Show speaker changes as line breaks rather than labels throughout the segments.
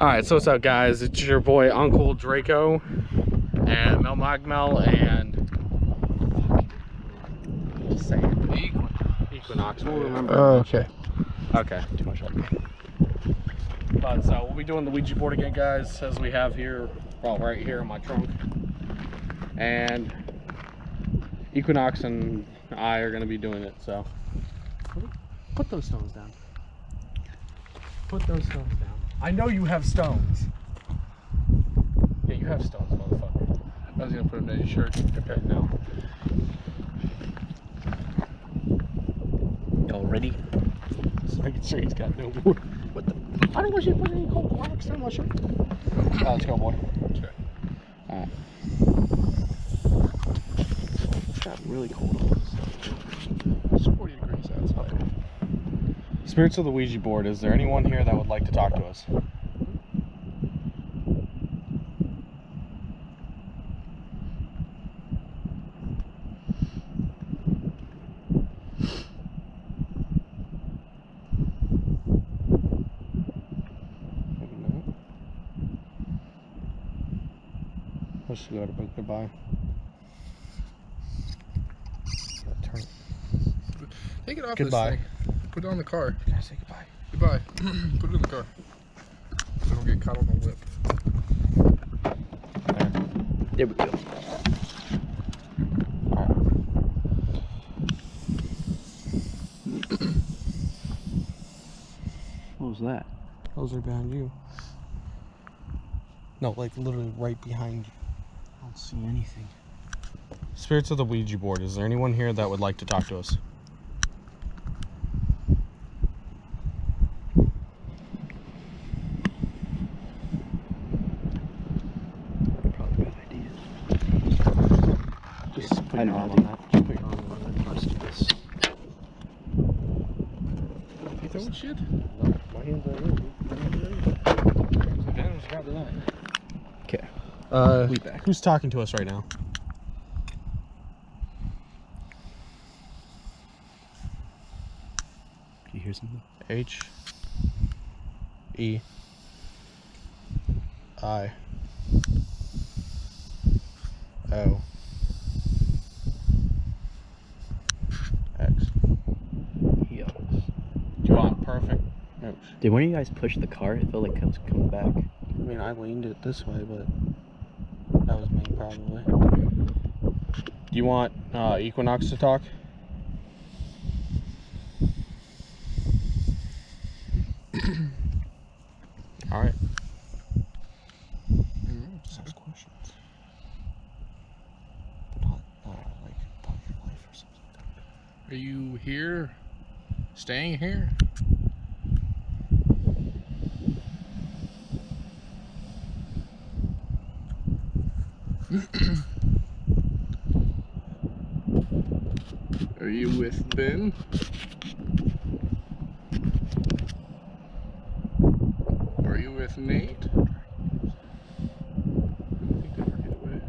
Alright, so what's up guys? It's your boy Uncle Draco and Melmagmel and just say it. Equinox. We'll remember.
Okay.
Okay, too much help. But so we'll be doing the Ouija board again, guys, as we have here, well, right here in my trunk. And Equinox and I are gonna be doing it, so put those stones down. Put those stones down. I know you have stones. Yeah, you have stones, motherfucker.
I was gonna put them down your shirt.
Okay, no.
Y'all ready?
So I can say he's got no wood. What the? I don't want you to put any cold rocks on my shirt. Oh, let's go, boy.
Okay.
Alright.
It's got really cold.
It's 40 degrees outside.
Spirits of the Ouija board, is there anyone here that would like to talk to us? Let's go to goodbye. Turn.
Take it off
Goodbye.
this thing. Put it on the car.
Can I say goodbye?
Goodbye. Put it in the car. So don't get caught on the whip.
There we go. What was that?
Those are behind you. No, like literally right behind you.
I don't see anything.
Spirits of the Ouija board, is there anyone here that would like to talk to us?
Probably a good idea.
Just put
I
your
know,
arm
I
on
do.
that. Just put your arm on that.
Let's do this.
You throwing shit?
No, my hands are in.
Okay. We back.
Who's talking to us right now?
Do you hear something?
H E I O X.
Yeah.
Do you want perfect? No.
Did one of you guys push the car? It felt like it was coming back.
I mean, I leaned it this way, but that was me probably. Do you want Equinox to talk? All right. Just ask questions. But not like about your life or something.
Are you here? Staying here? Are you with Ben? Are you with Nate? I think they were getting away.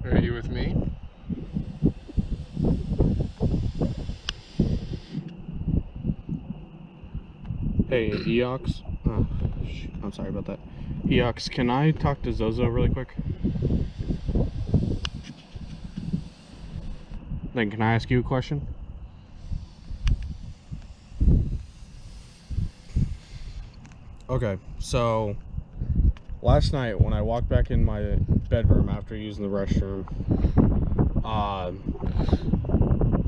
Are you with me?
Hey, Eox. Oh, shoot, I'm sorry about that. Eox, can I talk to Zozo really quick? Then can I ask you a question? Okay, so last night when I walked back in my bedroom after using the restroom,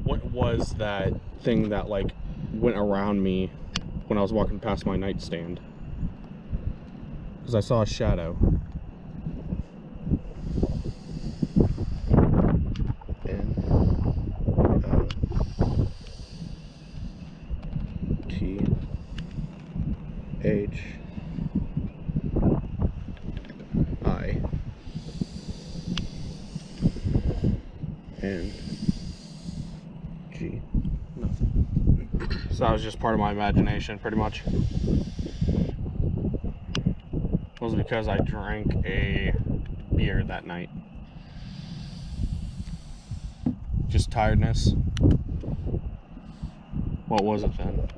what was that thing that like went around me when I was walking past my nightstand? Because I saw a shadow. N-T-H-I-N-G. Nothing. So that was just part of my imagination, pretty much. It was because I drank a beer that night. Just tiredness. What was it then?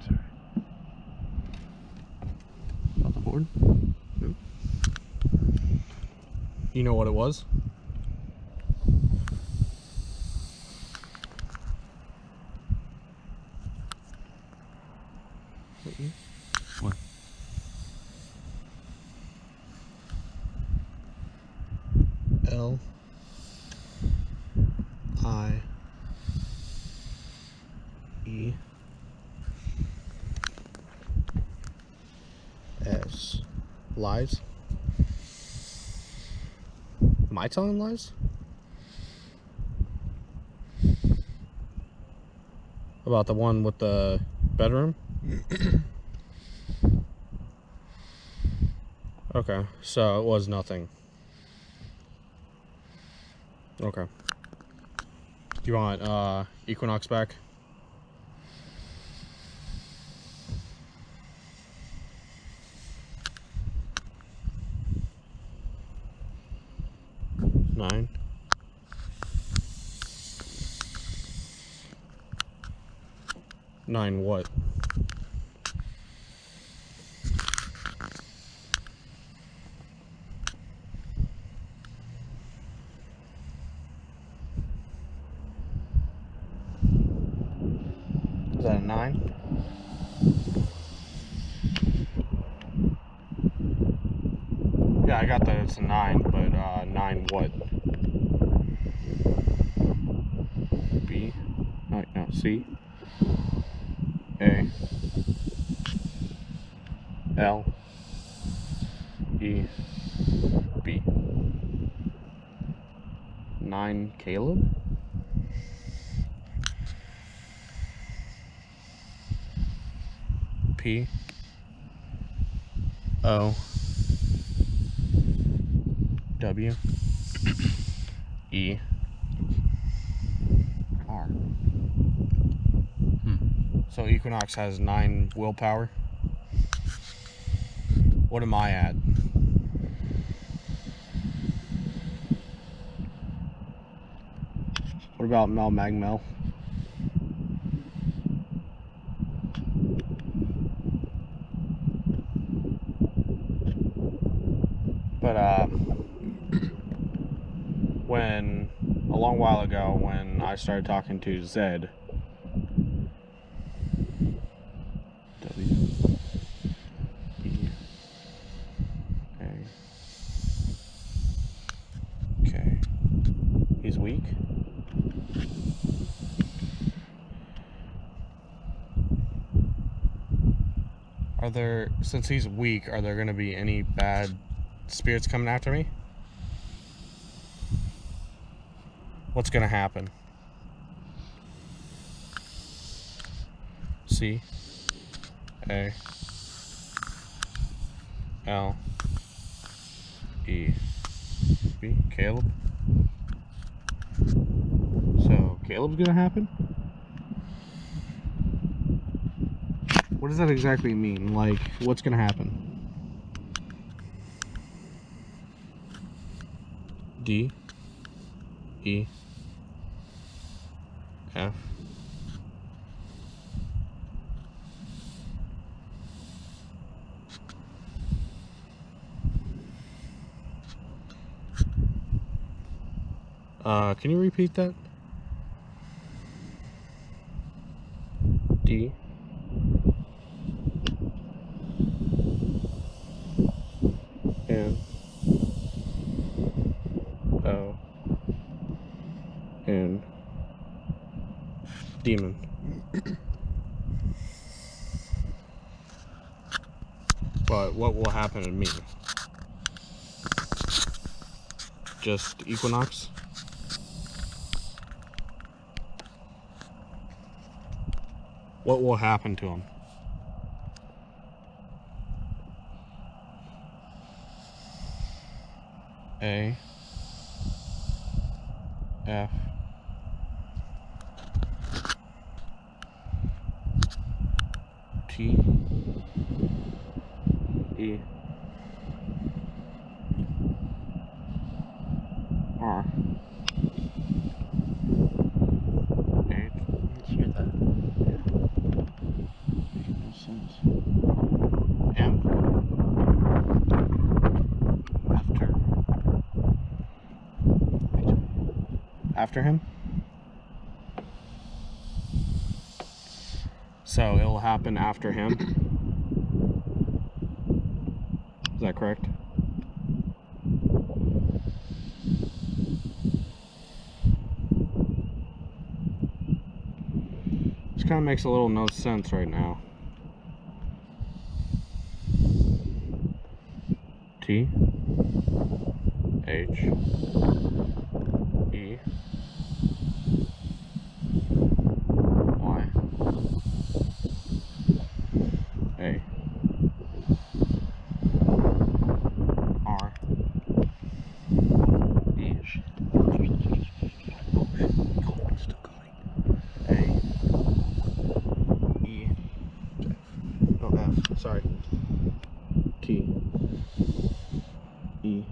Sorry. Off the board? Nope.
You know what it was?
What?
L I E S. Lies? Am I telling lies? About the one with the bedroom? Okay, so it was nothing. Okay. Do you want Equinox back? Nine. Nine what? Is that a 9? Yeah, I got that it's a 9, but 9 what? B? No, C? A? L? E? B? 9 Caleb? P? O? W? E? R. So Equinox has 9 willpower. What am I at? What about Melmagmel? But when a long while ago when I started talking to Zed, W E A K. He's weak. Are there, since he's weak, are there going to be any bad spirits coming after me? What's going to happen? C A L E B. Caleb. So Caleb's gonna happen? What does that exactly mean? Like, what's gonna happen? D E F can you repeat that? D N O N Demon. But what will happen to me? Just Equinox? What will happen to him? A F T E R. H.
Let's hear that.
Makes no sense. M. After him. So it'll happen after him. Is that correct? This kind of makes a little no sense right now. T H E Y A R E still going. A E oh F, sorry. T E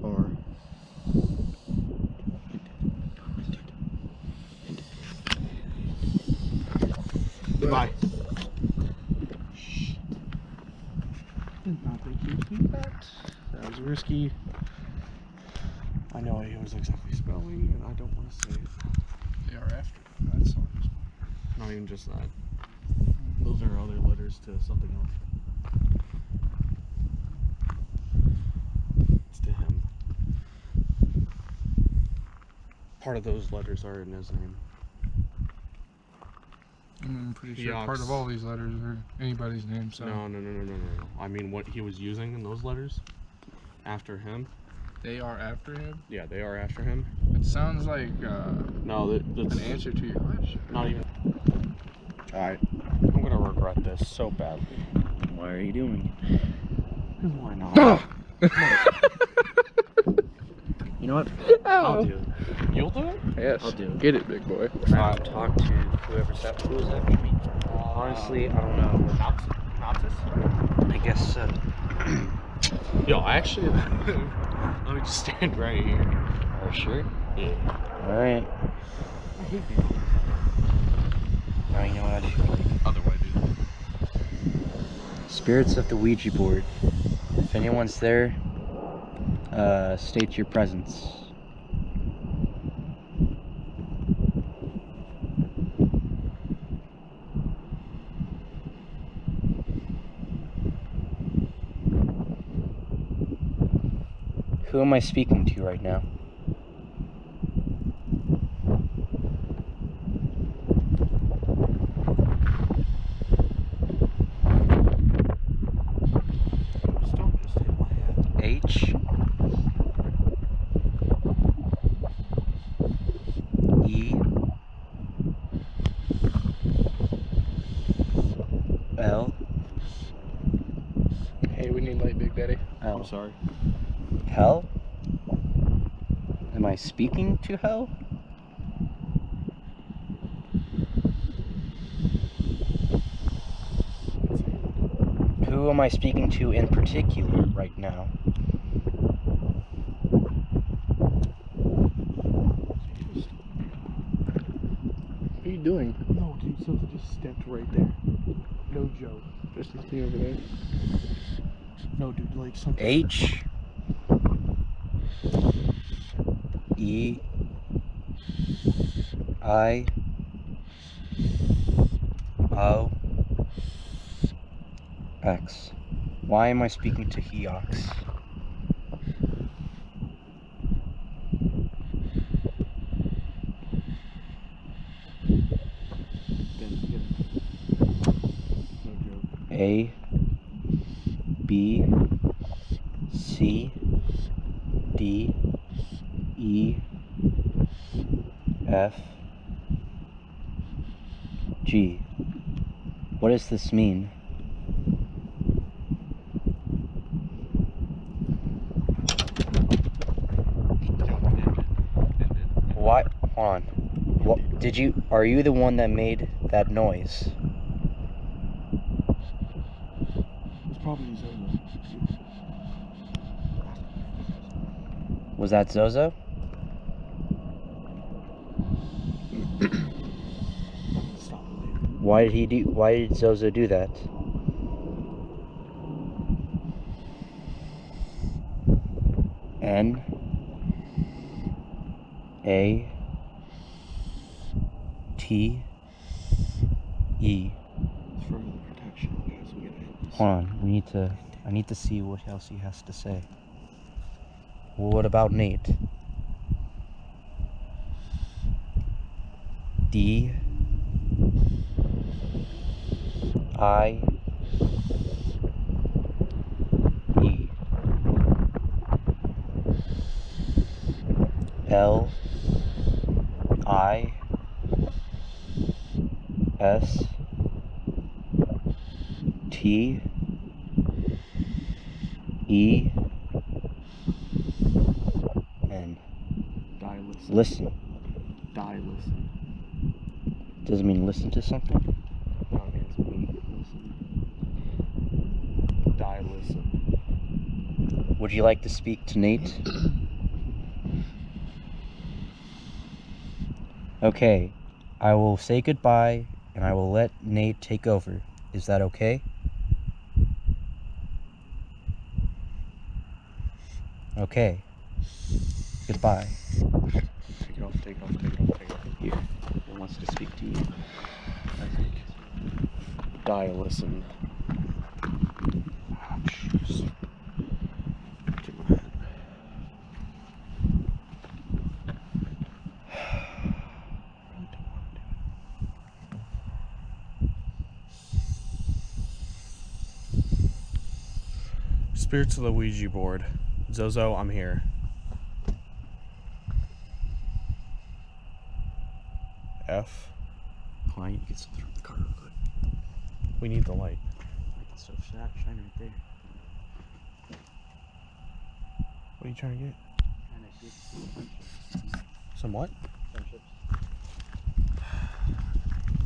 R Goodbye. Shit. Did not think you'd beat that. That was risky. I know it was exactly spelling, and I don't want to say it.
They are after. That's all.
Not even just that. Those are other letters to something else. It's to him. Part of those letters are in his name.
I'm pretty sure
Yox.
part of all these letters are anybody's name. So
No. I mean, what he was using in those letters after him.
they are after him.
Yeah, they are after him.
It sounds like
No, that's
an answer to your question.
not even. Alright, I'm gonna regret this so badly.
Why are you doing
Because why not?
it? You know what? I'll do it.
You'll do it?
Yes.
I'll do it.
Get it, big boy.
I will talk to whoever was after me. Honestly, I don't know.
Nopsis?
I guess so.
Yo, actually, let me just stand right here.
Oh, sure.
Yeah.
Alright.
I hate you.
Now you know what I feel like.
Other way, dude.
Spirits of the Ouija board. If anyone's there, state your presence. Who am I speaking to right now?
Stop, just hit my head.
H E L
Hey, we need light, Big Daddy.
I'm
L.
sorry.
Hell? Am I speaking to hell? Who am I speaking to in particular right now?
What are you doing?
No, dude, something just stepped right there. No joke.
Just looking over there.
No, dude, like something.
H E I O X. Why am I speaking to Heox?
No joke.
A B C D E F G. What does this mean? Why? Hold on. What did you? Are you the one that made that noise?
It's probably his own.
Was that Zozo?
Stop.
Why did Zozo do that? N A T E.
It's for protection, guys. We gotta hit this.
Hold on, I need to see what else he has to say. Well, what about Nate? D I E L I S T E N.
Die, listen.
Listen.
Die, listen.
Does it mean listen to something?
No, it means me. Listen. Die, listen.
Would you like to speak to Nate? Okay, I will say goodbye and I will let Nate take over. Is that okay? Okay. Goodbye.
Take it off, take it off, take it off, take it off.
Here. He wants to speak to you.
I think. Die, listen. Ah, jeez. Get my hat. Spirits of the Ouija board. Zozo, I'm here. F.
Hold on, you can still throw the car real quick.
We need the light.
I can still shine right there.
What are you trying to get?
Trying to get some chips.
Some what?
Some chips.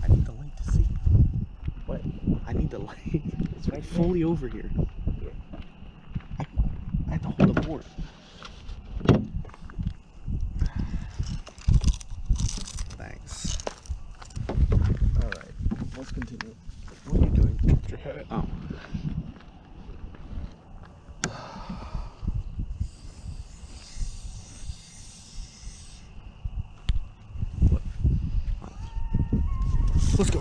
I need the light to see.
What?
I need the light.
It's right
Fully over here.
Here.
I have to hold the board. Thanks. Alright, let's continue. What are you doing? Put your head. Oh. What? Let's go.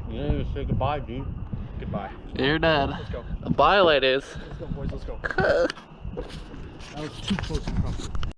You didn't even say goodbye, dude.
Goodbye.
You're done.
Let's go.
Bye, ladies.
Let's go, boys. Let's go. That was too close to comfort.